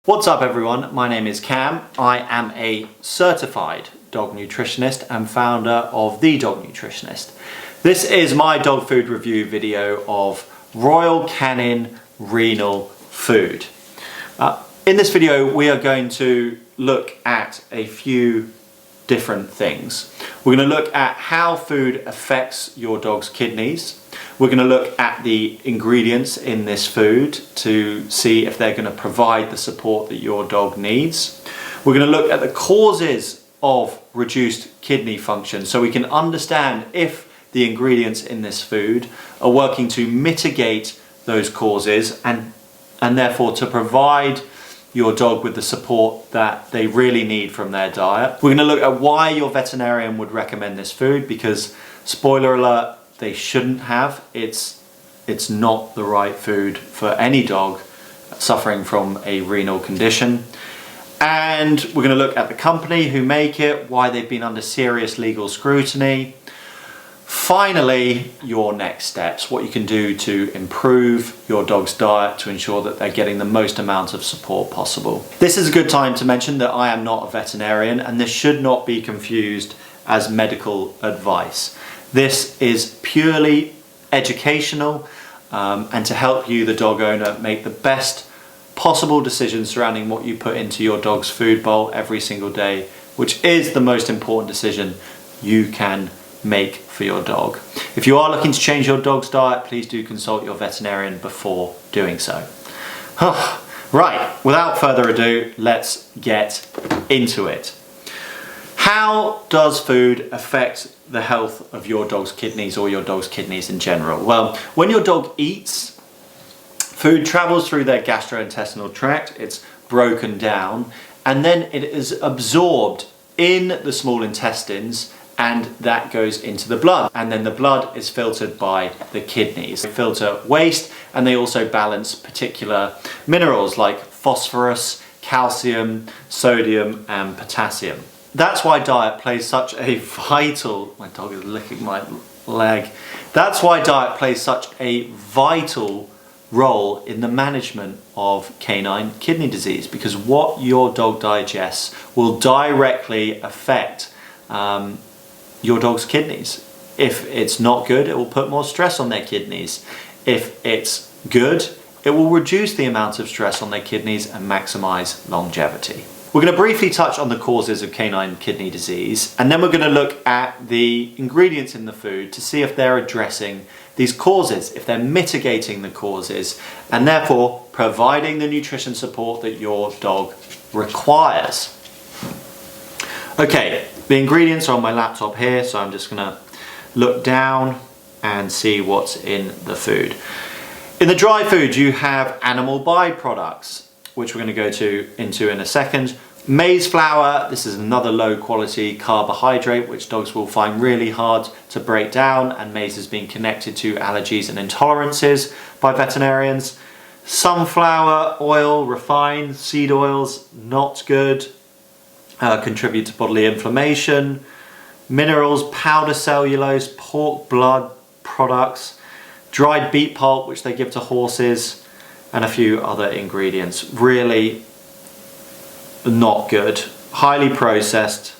What's up everyone, my name is Cam. I am a certified dog nutritionist and founder of The Dog Nutritionist. This is my dog food review video of Royal Canin Renal food. In this video we are going to look at a few different things. We're going to look at how food affects your dog's kidneys. We're going to look at the ingredients in this food to see if they're going to provide the support that your dog needs. We're going to look at the causes of reduced kidney function so we can understand if the ingredients in this food are working to mitigate those causes and therefore to provide your dog with the support that they really need from their diet. We're going to look at why your veterinarian would recommend this food, because spoiler alert, they shouldn't have. It's not the right food for any dog suffering from a renal condition. And we're going to look at the company who make it, why they've been under serious legal scrutiny. Finally, your next steps, what you can do to improve your dog's diet to ensure that they're getting the most amount of support possible. This is a good time to mention that I am not a veterinarian, and this should not be confused as medical advice. This is purely educational and to help you, the dog owner, make the best possible decisions surrounding what you put into your dog's food bowl every single day, which is the most important decision you can make for your dog. If you are looking to change your dog's diet, please do consult your veterinarian before doing so. Right, without further ado, let's get into it. How does food affect the health of your dog's kidneys or your dog's kidneys in general? Well, when your dog eats, food travels through their gastrointestinal tract, it's broken down, and then it is absorbed in the small intestines, and that goes into the blood, and then the blood is filtered by the kidneys. They filter waste, and they also balance particular minerals like phosphorus, calcium, sodium and potassium. That's why diet plays such a vital, my dog is licking my leg. That's why diet plays such a vital role in the management of canine kidney disease, because what your dog digests will directly affect your dog's kidneys. If it's not good, it will put more stress on their kidneys. If it's good, it will reduce the amount of stress on their kidneys and maximize longevity. We're going to briefly touch on the causes of canine kidney disease, and then we're going to look at the ingredients in the food to see if they're addressing these causes, if they're mitigating the causes, and therefore providing the nutrition support that your dog requires. Okay, the ingredients are on my laptop here, so I'm just going to look down and see what's in the food. In the dry food you have animal byproducts, which we're going to go into in a second. Maize flour, this is another low quality carbohydrate which dogs will find really hard to break down, and maize has been connected to allergies and intolerances by veterinarians. Sunflower oil, refined seed oils, not good. Contribute to bodily inflammation. Minerals, powder cellulose, pork blood products, dried beet pulp which they give to horses, and a few other ingredients. Really not good. Highly processed,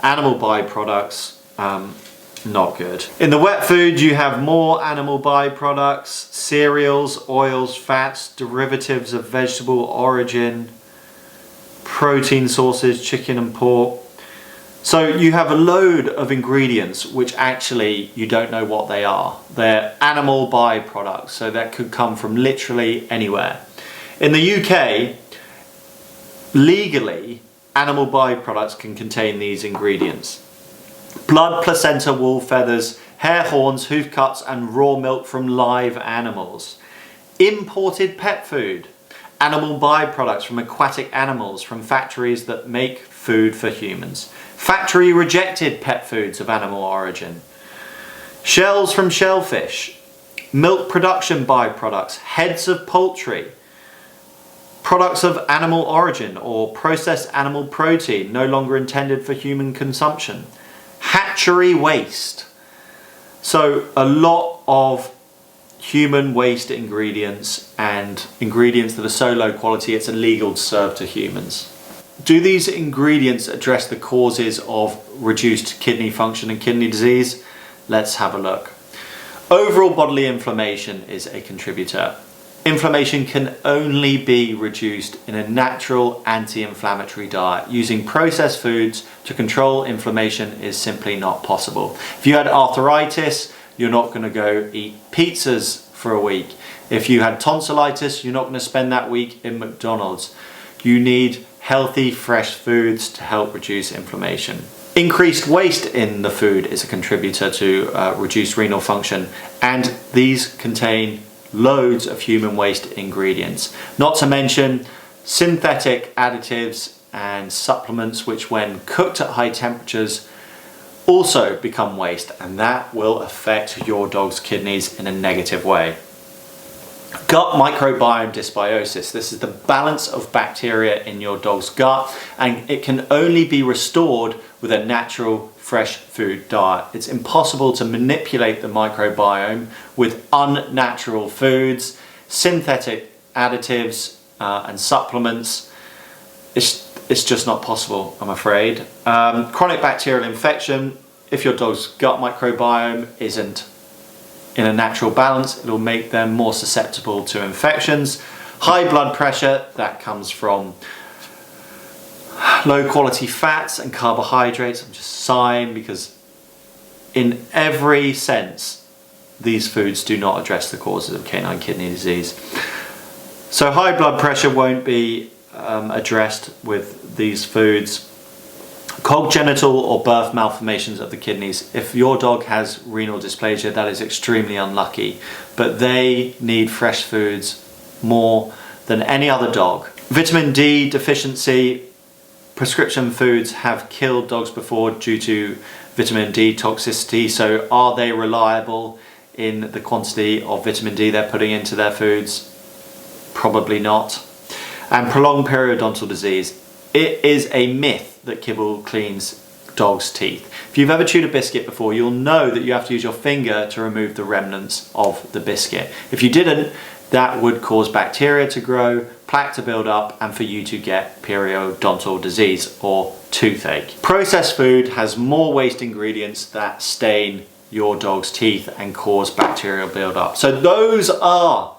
animal byproducts, not good. In the wet food you have more animal byproducts, cereals, oils, fats, derivatives of vegetable origin, protein sources, chicken and pork. So you have a load of ingredients which actually you don't know what they are. They're animal byproducts, so that could come from literally anywhere. In the UK, legally, animal byproducts can contain these ingredients: blood, placenta, wool, feathers, hair, horns, hoof cuts and raw milk from live animals. Imported pet food, animal byproducts from aquatic animals from factories that make food for humans. Factory rejected pet foods of animal origin. Shells from shellfish. Milk production byproducts. Heads of poultry. Products of animal origin or processed animal protein no longer intended for human consumption. Hatchery waste. So a lot of human waste ingredients and ingredients that are so low quality it's illegal to serve to humans. Do these ingredients address the causes of reduced kidney function and kidney disease? Let's have a look. Overall bodily inflammation is a contributor. Inflammation can only be reduced in a natural anti-inflammatory diet. Using processed foods to control inflammation is simply not possible. If you had arthritis, you're not going to go eat pizzas for a week. If you had tonsillitis, you're not going to spend that week in McDonald's. You need healthy, fresh foods to help reduce inflammation. Increased waste in the food is a contributor to reduced renal function, and these contain loads of human waste ingredients. Not to mention synthetic additives and supplements which when cooked at high temperatures also become waste, and that will affect your dog's kidneys in a negative way. Gut microbiome dysbiosis. This is the balance of bacteria in your dog's gut, and it can only be restored with a natural fresh food diet. It's impossible to manipulate the microbiome with unnatural foods, synthetic additives and supplements. It's just not possible, I'm afraid. Chronic bacterial infection. If your dog's gut microbiome isn't in a natural balance, it'll make them more susceptible to infections. High blood pressure, that comes from low quality fats and carbohydrates. I'm just sighing because in every sense these foods do not address the causes of canine kidney disease. So high blood pressure won't be addressed with these foods. Congenital or birth malformations of the kidneys. If your dog has renal dysplasia, that is extremely unlucky, but they need fresh foods more than any other dog. Vitamin D deficiency. Prescription foods have killed dogs before due to vitamin D toxicity, so are they reliable in the quantity of vitamin D they're putting into their foods? Probably not. And prolonged periodontal disease. It is a myth that kibble cleans dogs' teeth. If you've ever chewed a biscuit before, you'll know that you have to use your finger to remove the remnants of the biscuit. If you didn't, that would cause bacteria to grow, plaque to build up, and for you to get periodontal disease or toothache. Processed food has more waste ingredients that stain your dog's teeth and cause bacterial build-up. So those are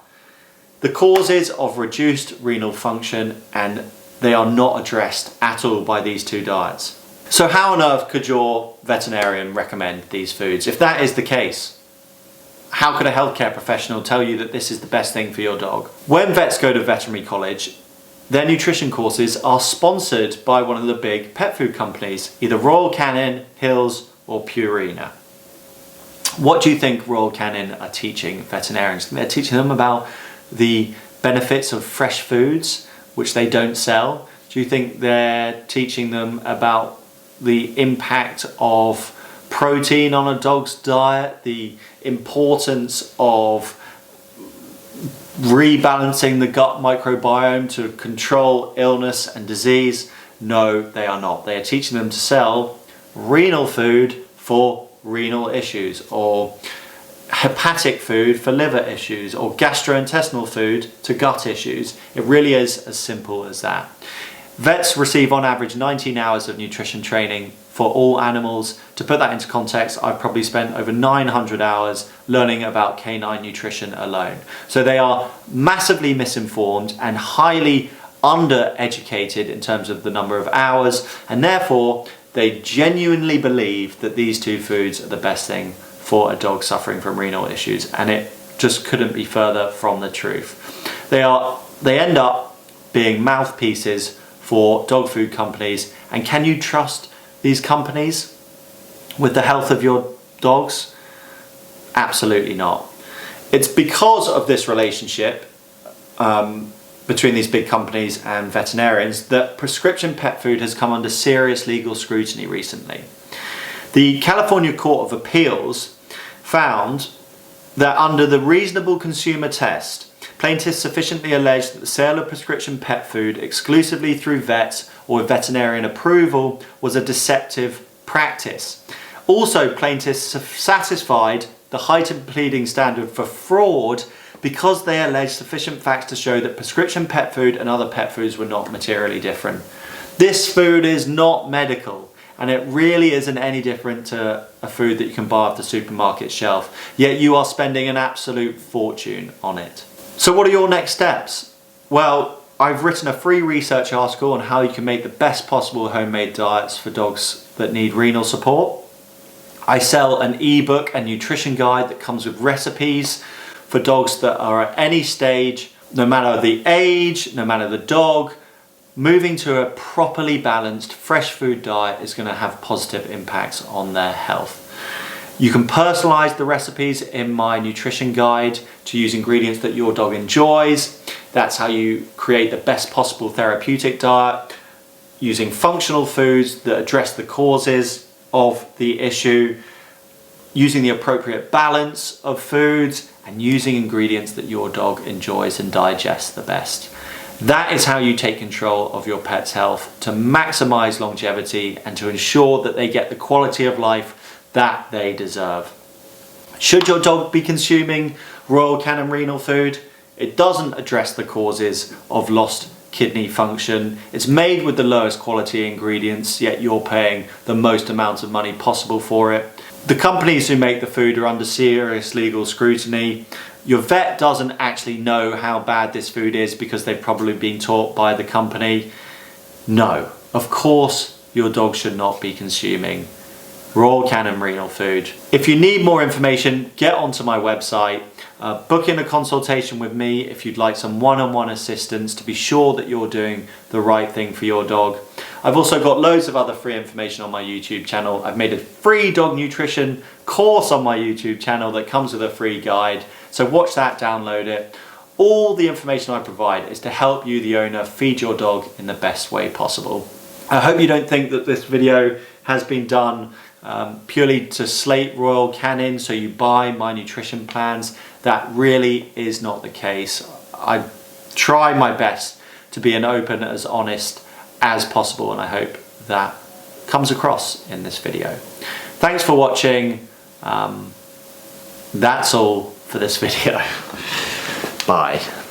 the causes of reduced renal function, and they are not addressed at all by these two diets. So how on earth could your veterinarian recommend these foods? If that is the case, how could a healthcare professional tell you that this is the best thing for your dog? When vets go to veterinary college, their nutrition courses are sponsored by one of the big pet food companies, either Royal Canin, Hills, or Purina. What do you think Royal Canin are teaching veterinarians? They're teaching them about the benefits of fresh foods, which they don't sell. Do you think they're teaching them about the impact of protein on a dog's diet, the importance of rebalancing the gut microbiome to control illness and disease? No, they are not. They are teaching them to sell renal food for renal issues, or hepatic food for liver issues, or gastrointestinal food to gut issues. It really is as simple as that. Vets receive on average 19 hours of nutrition training for all animals. To put that into context, I've probably spent over 900 hours learning about canine nutrition alone. So they are massively misinformed and highly undereducated in terms of the number of hours, and therefore they genuinely believe that these two foods are the best thing for a dog suffering from renal issues, and it just couldn't be further from the truth. They end up being mouthpieces for dog food companies, and can you trust these companies with the health of your dogs? Absolutely not. It's because of this relationship between these big companies and veterinarians that prescription pet food has come under serious legal scrutiny recently. The California Court of Appeals found that under the reasonable consumer test, plaintiffs sufficiently alleged that the sale of prescription pet food exclusively through vets or with veterinarian approval was a deceptive practice. Also, plaintiffs satisfied the heightened pleading standard for fraud because they alleged sufficient facts to show that prescription pet food and other pet foods were not materially different. This food is not medical, and it really isn't any different to a food that you can buy off the supermarket shelf, yet you are spending an absolute fortune on it. So what are your next steps? Well, I've written a free research article on how you can make the best possible homemade diets for dogs that need renal support. I sell an ebook and nutrition guide that comes with recipes for dogs that are at any stage, no matter the age, no matter the dog. Moving to a properly balanced fresh food diet is going to have positive impacts on their health. You can personalize the recipes in my nutrition guide to use ingredients that your dog enjoys. That's how you create the best possible therapeutic diet, using functional foods that address the causes of the issue, using the appropriate balance of foods, and using ingredients that your dog enjoys and digests the best. That is how you take control of your pet's health to maximize longevity and to ensure that they get the quality of life that they deserve. Should your dog be consuming Royal Canin renal food? It doesn't address the causes of lost kidney function. It's made with the lowest quality ingredients, yet you're paying the most amount of money possible for it. The companies who make the food are under serious legal scrutiny. Your vet doesn't actually know how bad this food is because they've probably been taught by the company. No, of course your dog should not be consuming Royal Canin renal food. If you need more information, get onto my website. Book in a consultation with me if you'd like some one-on-one assistance to be sure that you're doing the right thing for your dog. I've also got loads of other free information on my YouTube channel. I've made a free dog nutrition course on my YouTube channel that comes with a free guide. So watch that, download it. All the information I provide is to help you, the owner, feed your dog in the best way possible. I hope you don't think that this video has been done purely to slate Royal Canin so you buy my nutrition plans. That really is not the case. I try my best to be as open, as honest as possible, and I hope that comes across in this video. Thanks for watching. That's all for this video. Bye.